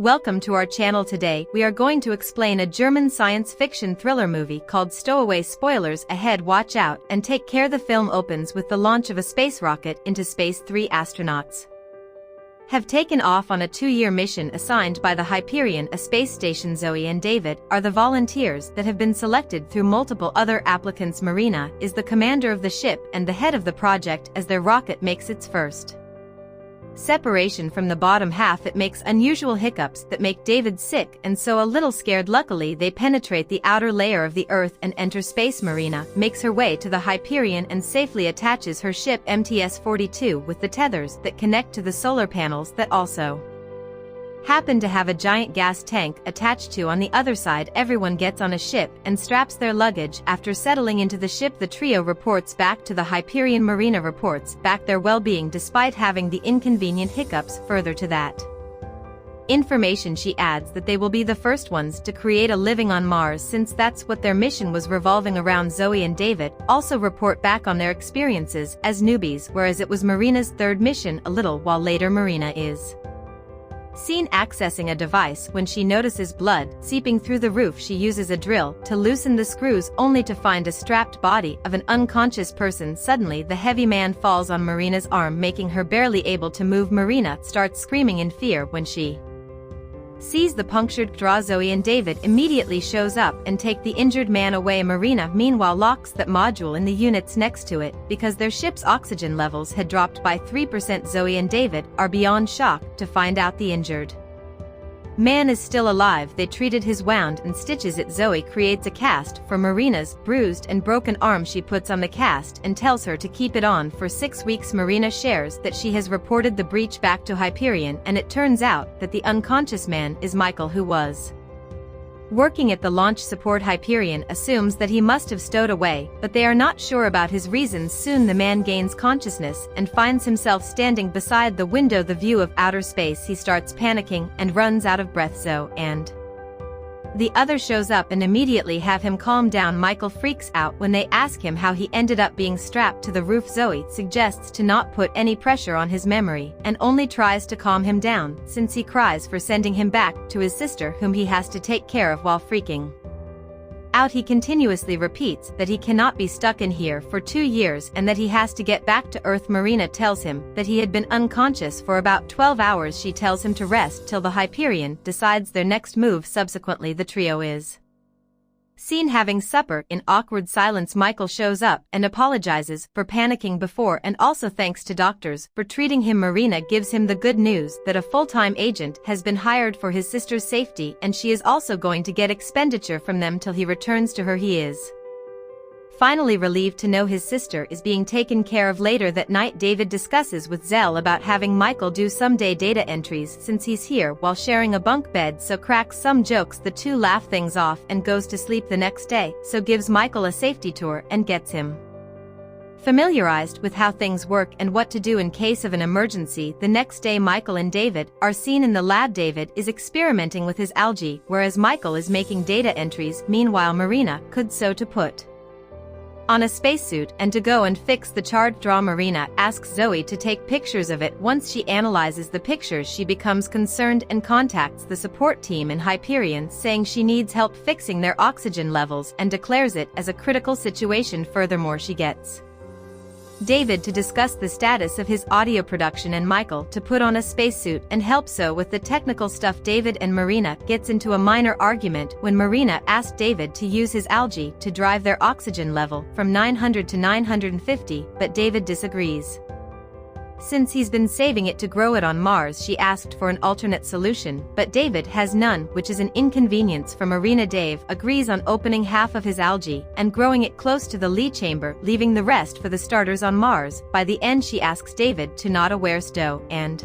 Welcome to our channel. Today we are going to explain a German science fiction thriller movie called Stowaway. Spoilers ahead, watch out and take care. The film opens with the launch of a space rocket into space. 3 astronauts have taken off on a 2-year mission assigned by the Hyperion, a space station. Zoe and David are the volunteers that have been selected through multiple other applicants. Marina is the commander of the ship and the head of the project as their rocket makes its first separation from the bottom half. It makes unusual hiccups that make David sick and so a little scared. Luckily they penetrate the outer layer of the Earth and enter space. Marina makes her way to the Hyperion and safely attaches her ship MTS-42 with the tethers that connect to the solar panels that also happen to have a giant gas tank attached to on the other side. Everyone gets on a ship and straps their luggage. After settling into the ship, the trio reports back to the Hyperion. Marina reports back their well-being despite having the inconvenient hiccups. Further to that information, she adds that they will be the first ones to create a living on Mars, since that's what their mission was revolving around. Zoe and David also report back on their experiences as newbies, whereas it was Marina's third mission. A little while later, Marina is seen accessing a device when she notices blood seeping through the roof. She uses a drill to loosen the screws only to find a strapped body of an unconscious person. Suddenly the heavy man falls on Marina's arm, making her barely able to move. Marina starts screaming in fear when she sees the punctured jaw. Zoe and David immediately shows up and take the injured man away. Marina meanwhile locks that module in the units next to it because their ship's oxygen levels had dropped by 3%. Zoe and David are beyond shock to find out the injured man is still alive. They treated his wound and stitches it. Zoe creates a cast for Marina's bruised and broken arm. She puts on the cast and tells her to keep it on for 6 weeks. Marina shares that she has reported the breach back to Hyperion, and it turns out that the unconscious man is Michael, who was working at the launch support. Hyperion assumes that he must have stowed away, but they are not sure about his reasons. Soon the man gains consciousness and finds himself standing beside the window, the view of outer space. He starts panicking and runs out of breath. Zoe and the other shows up and immediately have him calm down. Michael freaks out when they ask him how he ended up being strapped to the roof. Zoe suggests to not put any pressure on his memory and only tries to calm him down, since he cries for sending him back to his sister, whom he has to take care of. While freaking out, he continuously repeats that he cannot be stuck in here for 2 years and that he has to get back to Earth. Marina tells him that he had been unconscious for about 12 hours. She tells him to rest till the Hyperion decides their next move. Subsequently the trio is seen having supper in awkward silence. Michael shows up and apologizes for panicking before and also thanks to doctors for treating him. Marina gives him the good news that a full-time agent has been hired for his sister's safety, and she is also going to get expenditure from them till he returns to her. He is finally relieved to know his sister is being taken care of. Later that night, David discusses with Zell about having Michael do some day data entries since he's here while sharing a bunk bed, so cracks some jokes. The two laugh things off and goes to sleep the next day, so gives Michael a safety tour and gets him familiarized with how things work and what to do in case of an emergency. The next day Michael and David are seen in the lab. David is experimenting with his algae, whereas Michael is making data entries. Meanwhile Marina could sew to put on a spacesuit and to go and fix the charred draw. Marina asks Zoe to take pictures of it. Once she analyzes the pictures, she becomes concerned and contacts the support team in Hyperion, saying she needs help fixing their oxygen levels and declares it as a critical situation. Furthermore, she gets David to discuss the status of his audio production and Michael to put on a spacesuit and help so with the technical stuff. David and Marina gets into a minor argument when Marina asks David to use his algae to drive their oxygen level from 900 to 950, but David disagrees. Since he's been saving it to grow it on Mars, she asked for an alternate solution, but David has none, which is an inconvenience for Marina. Dave agrees on opening half of his algae and growing it close to the lee chamber, leaving the rest for the starters on Mars. By the end she asks David to not aware Stowe and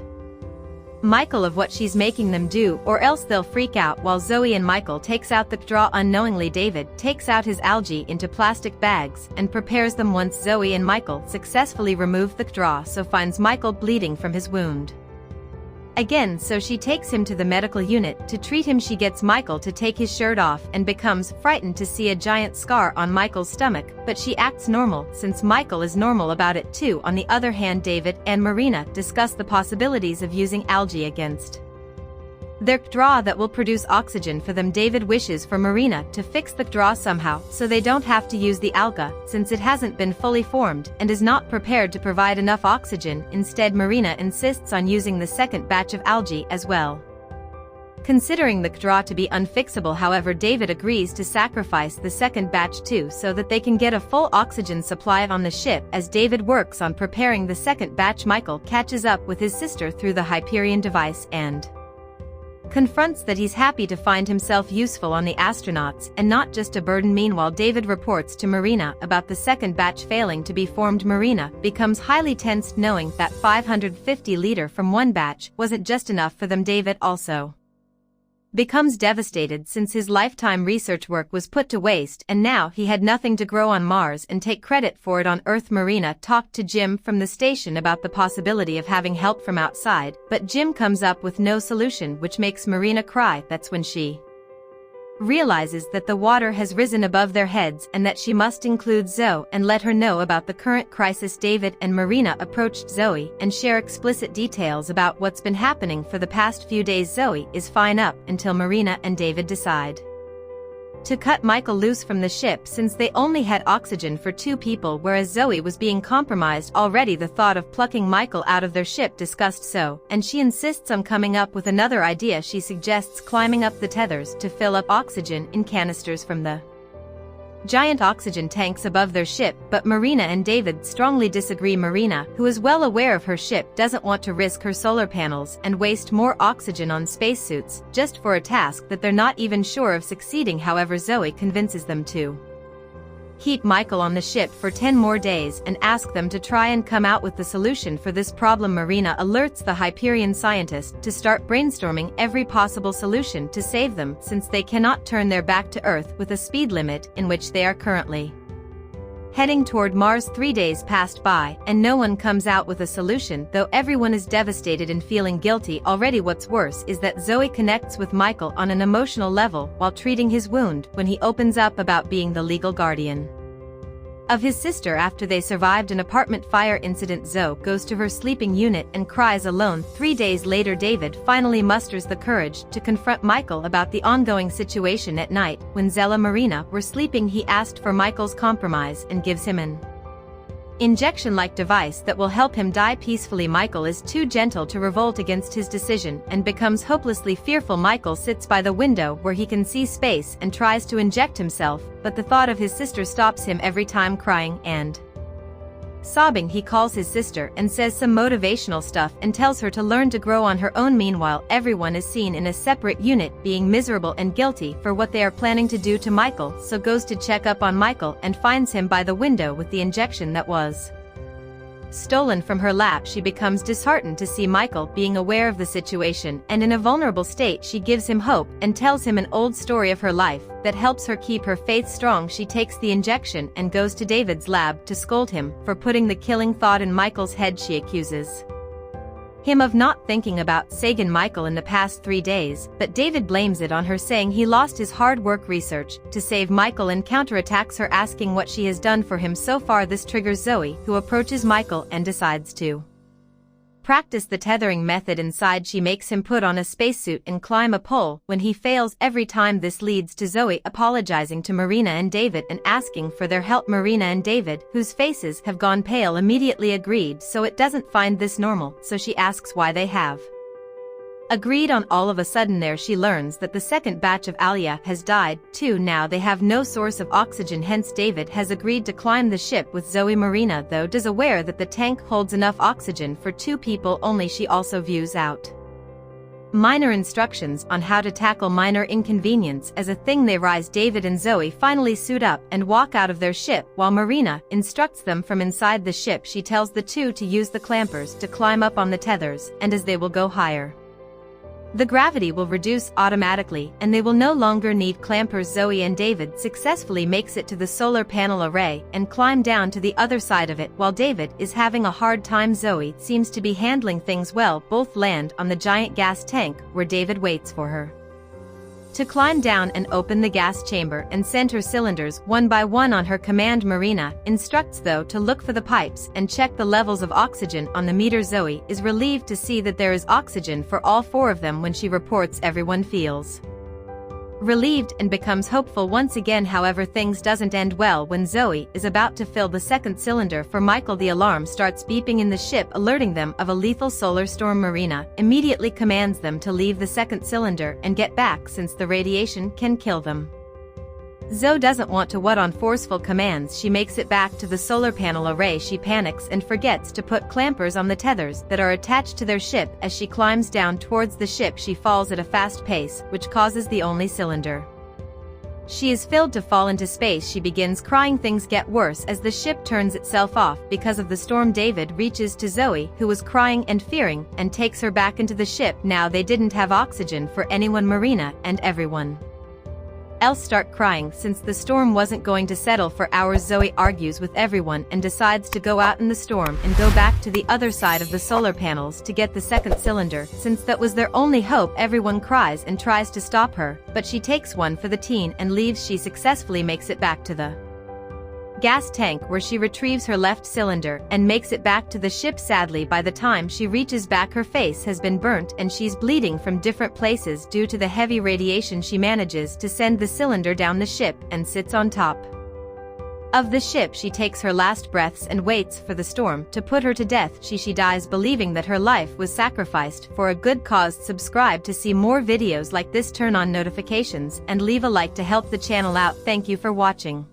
Michael of what she's making them do, or else they'll freak out. While Zoe and Michael takes out the draw unknowingly, David takes out his algae into plastic bags and prepares them. Once Zoe and Michael successfully remove the draw, so finds Michael bleeding from his wound again, so she takes him to the medical unit to treat him. She gets Michael to take his shirt off and becomes frightened to see a giant scar on Michael's stomach, but she acts normal since Michael is normal about it too. On the other hand, David and Marina discuss the possibilities of using algae against Their draw that will produce oxygen for them. David wishes for Marina to fix the draw somehow so they don't have to use the alga since it hasn't been fully formed and is not prepared to provide enough oxygen. Instead, Marina insists on using the second batch of algae as well. Considering the draw to be unfixable, however, David agrees to sacrifice the second batch too so that they can get a full oxygen supply on the ship. As David works on preparing the second batch, Michael catches up with his sister through the Hyperion device and confronts that he's happy to find himself useful on the astronauts and not just a burden. Meanwhile, David reports to Marina about the second batch failing to be formed. Marina becomes highly tensed knowing that 550 from one batch wasn't just enough for them. David also becomes devastated since his lifetime research work was put to waste and now he had nothing to grow on Mars and take credit for it on Earth. Marina talked to Jim from the station about the possibility of having help from outside, but Jim comes up with no solution, which makes Marina cry. That's when she realizes that the water has risen above their heads and that she must include Zoe and let her know about the current crisis. David and Marina approached Zoe and share explicit details about what's been happening for the past few days. Zoe is fine up until Marina and David decide to cut Michael loose from the ship since they only had oxygen for 2 people, whereas Zoe was being compromised already. The thought of plucking Michael out of their ship disgusts Zoe, and she insists on coming up with another idea. She suggests climbing up the tethers to fill up oxygen in canisters from the giant oxygen tanks above their ship, but Marina and David strongly disagree. Marina, who is well aware of her ship, doesn't want to risk her solar panels and waste more oxygen on spacesuits just for a task that they're not even sure of succeeding. However, Zoe convinces them to keep Michael on the ship for 10 more days and ask them to try and come out with the solution for this problem. Marina alerts the Hyperion scientist to start brainstorming every possible solution to save them since they cannot turn their back to Earth with a speed limit in which they are currently heading toward Mars. 3 days passed by and no one comes out with a solution, though everyone is devastated and feeling guilty already. What's worse is that Zoe connects with Michael on an emotional level while treating his wound when he opens up about being the legal guardian of his sister after they survived an apartment fire incident. Zoe goes to her sleeping unit and cries alone. 3 days later, David finally musters the courage to confront Michael about the ongoing situation. At night, when Zella Marina were sleeping, he asked for Michael's compromise and gives him an injection-like device that will help him die peacefully. Michael is too gentle to revolt against his decision and becomes hopelessly fearful. Michael sits by the window where he can see space and tries to inject himself, but the thought of his sister stops him every time. Crying and sobbing, he calls his sister and says some motivational stuff and tells her to learn to grow on her own. Meanwhile, everyone is seen in a separate unit being miserable and guilty for what they are planning to do to Michael, so goes to check up on Michael and finds him by the window with the injection that was stolen from her lap. She becomes disheartened to see Michael being aware of the situation, and in a vulnerable state she gives him hope and tells him an old story of her life that helps her keep her faith strong. She takes the injection and goes to David's lab to scold him for putting the killing thought in Michael's head. She accuses him of not thinking about Sagan Michael in the past 3 days, but David blames it on her, saying he lost his hard work research to save Michael and counterattacks her, asking what she has done for him so far. This triggers Zoe, who approaches Michael and decides to practice the tethering method inside. She makes him put on a spacesuit and climb a pole when he fails every time. This leads to Zoe apologizing to Marina and David and asking for their help. Marina and David, whose faces have gone pale, immediately agreed, so it doesn't find this normal, so she asks why they have agreed on. All of a sudden there she learns that the second batch of Alia has died too. Now they have no source of oxygen, hence David has agreed to climb the ship with Zoe. Marina, though, is aware that the tank holds enough oxygen for 2 people only. She also views out minor instructions on how to tackle minor inconvenience as a thing they rise. David and Zoe finally suit up and walk out of their ship while Marina instructs them from inside the ship. She tells the two to use the clampers to climb up on the tethers, and as they will go higher, the gravity will reduce automatically and they will no longer need clampers. Zoe and David successfully makes it to the solar panel array and climb down to the other side of it. While David is having a hard time, Zoe seems to be handling things well. Both land on the giant gas tank where David waits for her to climb down and open the gas chamber and send her cylinders one by one on her command. Marina instructs Zoe to look for the pipes and check the levels of oxygen on the meter. Zoe is relieved to see that there is oxygen for all 4 of them when she reports. Everyone feels relieved and becomes hopeful once again. However, things doesn't end well when Zoe is about to fill the second cylinder for Michael. The alarm starts beeping in the ship, alerting them of a lethal solar storm. Marina immediately commands them to leave the second cylinder and get back since the radiation can kill them. Zoe doesn't want to wait on forceful commands. She makes it back to the solar panel array. She panics and forgets to put clampers on the tethers that are attached to their ship. As she climbs down towards the ship, she falls at a fast pace, which causes the only cylinder. She is filled to fall into space. She begins crying. Things get worse as the ship turns itself off because of the storm. David reaches to Zoe, who was crying and fearing, and takes her back into the ship. Now they didn't have oxygen for anyone. Marina and everyone else start crying since the storm wasn't going to settle for hours. Zoe argues with everyone and decides to go out in the storm and go back to the other side of the solar panels to get the second cylinder, since that was their only hope. Everyone cries and tries to stop her, but she takes one for the team and leaves. She successfully makes it back to the gas tank, where she retrieves her left cylinder and makes it back to the ship. Sadly, by the time she reaches back, her face has been burnt and she's bleeding from different places due to the heavy radiation. She manages to send the cylinder down the ship and sits on top of the ship. She takes her last breaths and waits for the storm to put her to death. She dies believing that her life was sacrificed for a good cause. Subscribe to see more videos like this, turn on notifications, and leave a like to help the channel out. Thank you for watching.